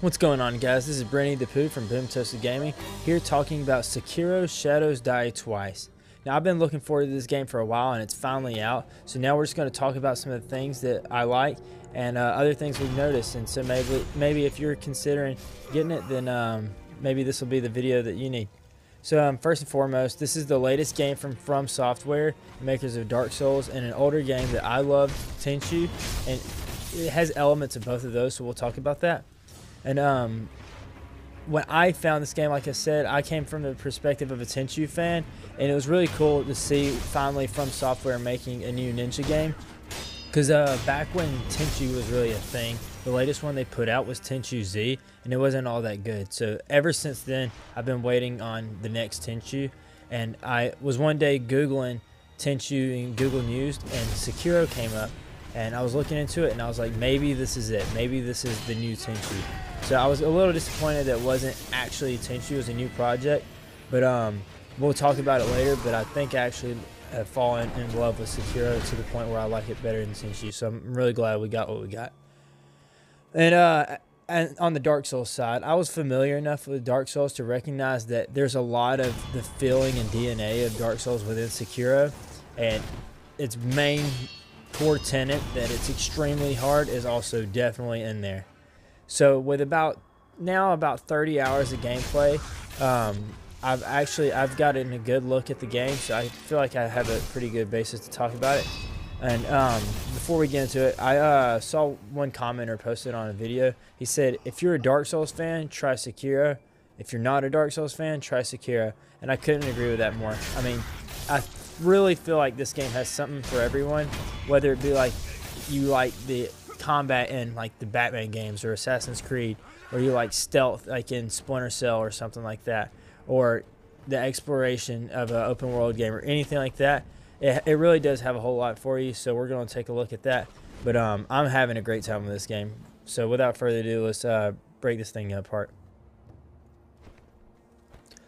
What's going on, guys? This is Brenny the Pooh from BoomToasted Gaming, here talking about Sekiro Shadows Die Twice. Now, I've been looking forward to this game for a while, and it's finally out. So now we're just going to talk about some of the things that I like and other things we've noticed. And so maybe if you're considering getting it, then maybe this will be the video that you need. So first and foremost, this is the latest game from Software, makers of Dark Souls, and an older game that I love, Tenchu, and it has elements of both of those. So we'll talk about that. And when I found this game, like I said, I came from the perspective of a Tenchu fan, and it was really cool to see finally From Software making a new ninja game. Because back when Tenchu was really a thing, the latest one they put out was Tenchu Z, and it wasn't all that good. So ever since then, I've been waiting on the next Tenchu, and I was one day Googling Tenchu in Google News, and Sekiro came up, and I was looking into it, and I was like, maybe this is it. Maybe this is the new Tenchu. So I was a little disappointed that it wasn't actually Tenchu, it was a new project. But we'll talk about it later, but I think I actually have fallen in love with Sekiro to the point where I like it better than Tenchu. So I'm really glad we got what we got. And on the Dark Souls side, I was familiar enough with Dark Souls to recognize that there's a lot of the feeling and DNA of Dark Souls within Sekiro. And its main core tenet that it's extremely hard is also definitely in there. So with about 30 hours of gameplay, I've gotten a good look at the game, so I feel like I have a pretty good basis to talk about it. And before we get into it, I saw one commenter posted on a video. He said, if you're a Dark Souls fan, try Sekiro. If you're not a Dark Souls fan, try Sekiro. And I couldn't agree with that more. I mean, I really feel like this game has something for everyone, whether it be like you like the combat in like the Batman games or Assassin's Creed, or you like stealth like in Splinter Cell or something like that, or the exploration of an open world game or anything like that. It really does have a whole lot for you, so we're going to take a look at that. But I'm having a great time with this game. So without further ado, let's break this thing apart.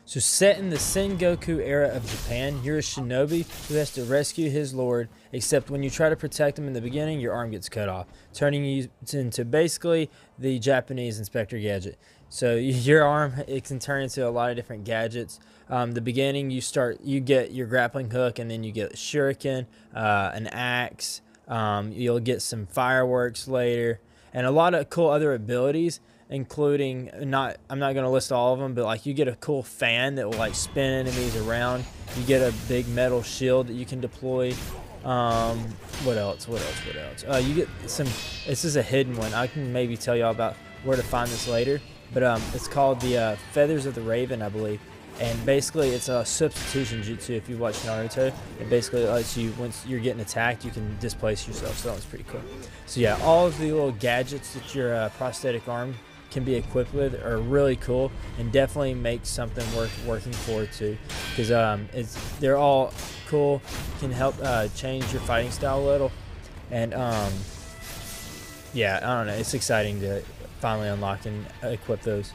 So set in the Sengoku era of Japan, you're a shinobi who has to rescue his lord, except when you try to protect him in the beginning, your arm gets cut off, turning you into basically the Japanese Inspector Gadget. So your arm, it can turn into a lot of different gadgets. The beginning, you get your grappling hook, and then you get shuriken, an axe, you'll get some fireworks later, and a lot of cool other abilities, including, I'm not going to list all of them, but like you get a cool fan that will like spin enemies around. You get a big metal shield that you can deploy. What else? You get some, this is a hidden one. I can maybe tell y'all about where to find this later, but it's called the Feathers of the Raven, I believe. And basically it's a substitution jutsu. If you watch Naruto, it basically lets you, once you're getting attacked, you can displace yourself. So that was pretty cool. So yeah, all of the little gadgets that your prosthetic arm can be equipped with are really cool, and definitely make something worth working forward to, because they're all cool, can help change your fighting style a little. And yeah, I don't know, it's exciting to finally unlock and equip those.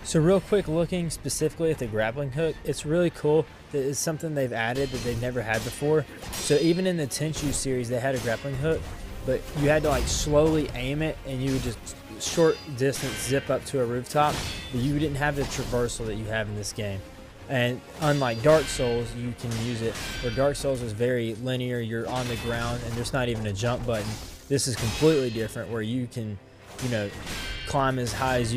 So real quick, looking specifically at the grappling hook, it's really cool that it's something they've added that they've never had before. So even in the Tenchu series, they had a grappling hook, but you had to like slowly aim it, and you would just short distance zip up to a rooftop, but you didn't have the traversal that you have in this game. And unlike Dark Souls, you can use it, where Dark Souls is very linear, you're on the ground and there's not even a jump button. This is completely different, where you can, you know, climb as high as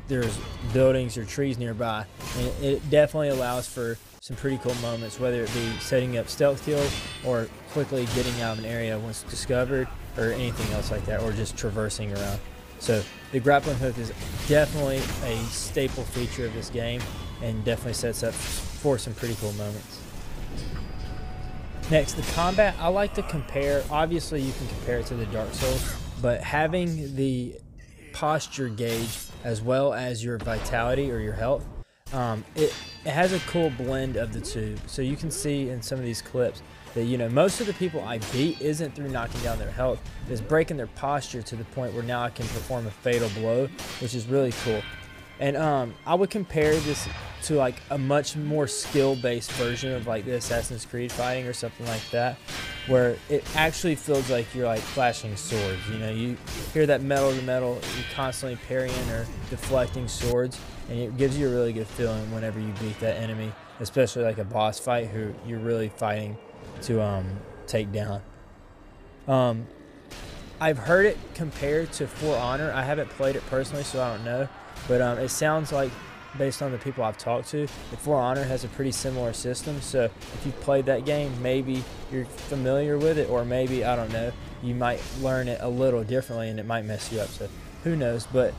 there's buildings or trees nearby, and it definitely allows for some pretty cool moments, whether it be setting up stealth kills or quickly getting out of an area once discovered, or anything else like that, or just traversing around. So the grappling hook is definitely a staple feature of this game, and definitely sets up for some pretty cool moments. Next, the combat, I like to compare, obviously you can compare it to the Dark Souls, but having the posture gauge as well as your vitality or your health it has a cool blend of the two. So you can see in some of these clips that, you know, most of the people I beat isn't through knocking down their health, it's breaking their posture to the point where now I can perform a fatal blow, which is really cool. And I would compare this to like a much more skill-based version of like the Assassin's Creed fighting or something like that, where it actually feels like you're like flashing swords. You know, you hear that metal to metal, you're constantly parrying or deflecting swords, and it gives you a really good feeling whenever you beat that enemy, especially like a boss fight who you're really fighting to take down. I've heard it compared to For Honor. I haven't played it personally, so I don't know. But it sounds like, based on the people I've talked to, that For Honor has a pretty similar system. So if you've played that game, maybe you're familiar with it, or maybe, I don't know, you might learn it a little differently and it might mess you up. So who knows? But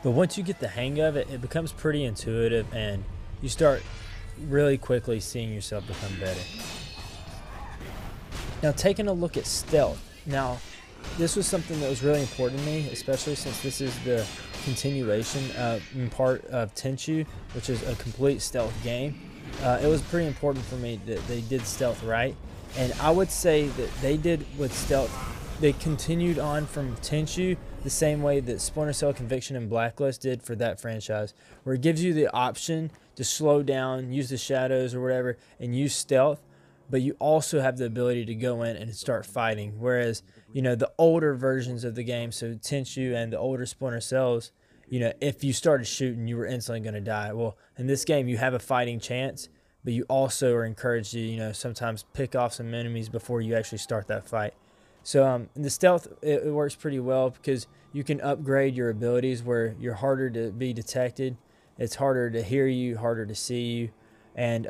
once you get the hang of it, it becomes pretty intuitive and you start really quickly seeing yourself become better. Now, taking a look at stealth. Now, this was something that was really important to me, especially since this is the continuation in part of Tenchu, which is a complete stealth game. It was pretty important for me that they did stealth right, and I would say that they did with stealth, they continued on from Tenchu the same way that Splinter Cell Conviction and Blacklist did for that franchise, where it gives you the option to slow down, use the shadows or whatever, and use stealth, but you also have the ability to go in and start fighting. Whereas, you know, the older versions of the game, so Tenchu and the older Splinter Cells, you know, if you started shooting, you were instantly going to die. Well, in this game, you have a fighting chance, but you also are encouraged to, you know, sometimes pick off some enemies before you actually start that fight. So in the stealth, it works pretty well because you can upgrade your abilities where you're harder to be detected. It's harder to hear you, harder to see you. And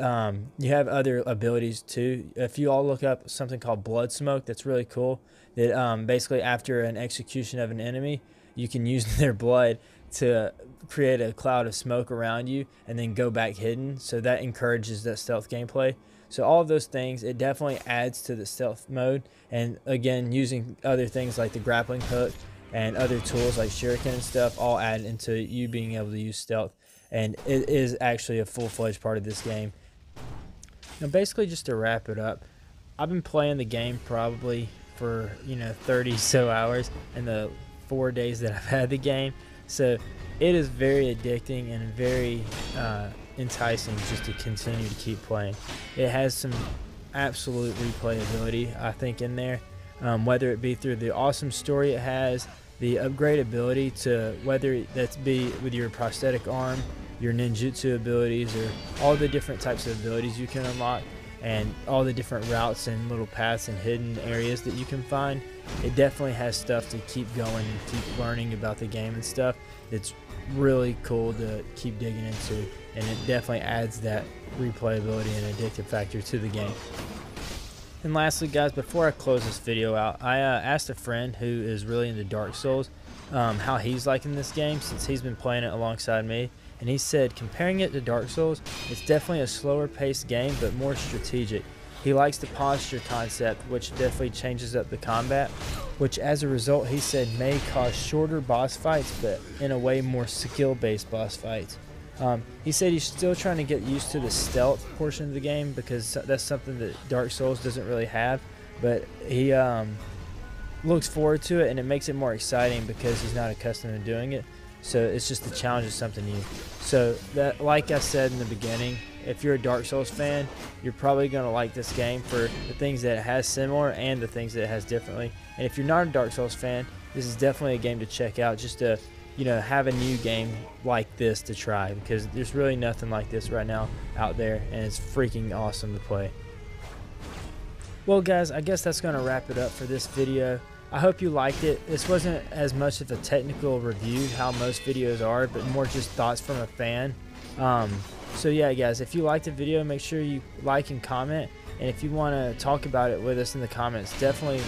you have other abilities too. If you all look up something called Blood Smoke, that's really cool. That basically after an execution of an enemy, you can use their blood to create a cloud of smoke around you and then go back hidden. So that encourages that stealth gameplay. So all of those things, it definitely adds to the stealth mode. And again, using other things like the grappling hook and other tools like shuriken and stuff all add into you being able to use stealth. And it is actually a full-fledged part of this game. Now, basically, just to wrap it up, I've been playing the game probably for, you know, 30 so hours in the 4 days that I've had the game. So it is very addicting and very enticing just to continue to keep playing. It has some absolute replayability, I think, in there, whether it be through the awesome story it has, the upgradability to whether that's be with your prosthetic arm, your ninjutsu abilities, or all the different types of abilities you can unlock, and all the different routes and little paths and hidden areas that you can find. It definitely has stuff to keep going and keep learning about the game and stuff. It's really cool to keep digging into, and it definitely adds that replayability and addictive factor to the game. And lastly, guys, before I close this video out, I asked a friend who is really into Dark Souls how he's liking this game since he's been playing it alongside me. And he said, comparing it to Dark Souls, it's definitely a slower paced game, but more strategic. He likes the posture concept, which definitely changes up the combat, which as a result, he said, may cause shorter boss fights, but in a way more skill-based boss fights. He said he's still trying to get used to the stealth portion of the game because that's something that Dark Souls doesn't really have, but he looks forward to it, and it makes it more exciting because he's not accustomed to doing it. So it's just the challenge of something new. So that, like I said in the beginning, if you're a Dark Souls fan, you're probably going to like this game for the things that it has similar and the things that it has differently. And if you're not a Dark Souls fan, this is definitely a game to check out just to, you know, have a new game like this to try, because there's really nothing like this right now out there, and it's freaking awesome to play. Well, guys, I guess that's going to wrap it up for this video. I hope you liked it. This wasn't as much of a technical review how most videos are, but more just thoughts from a fan. So yeah, guys, if you liked the video, make sure you like and comment, and if you want to talk about it with us in the comments, definitely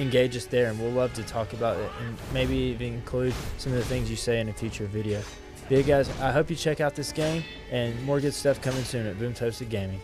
engage us there, and we'll love to talk about it and maybe even include some of the things you say in a future video. But yeah, guys, I hope you check out this game, and more good stuff coming soon at BoomToasted Gaming.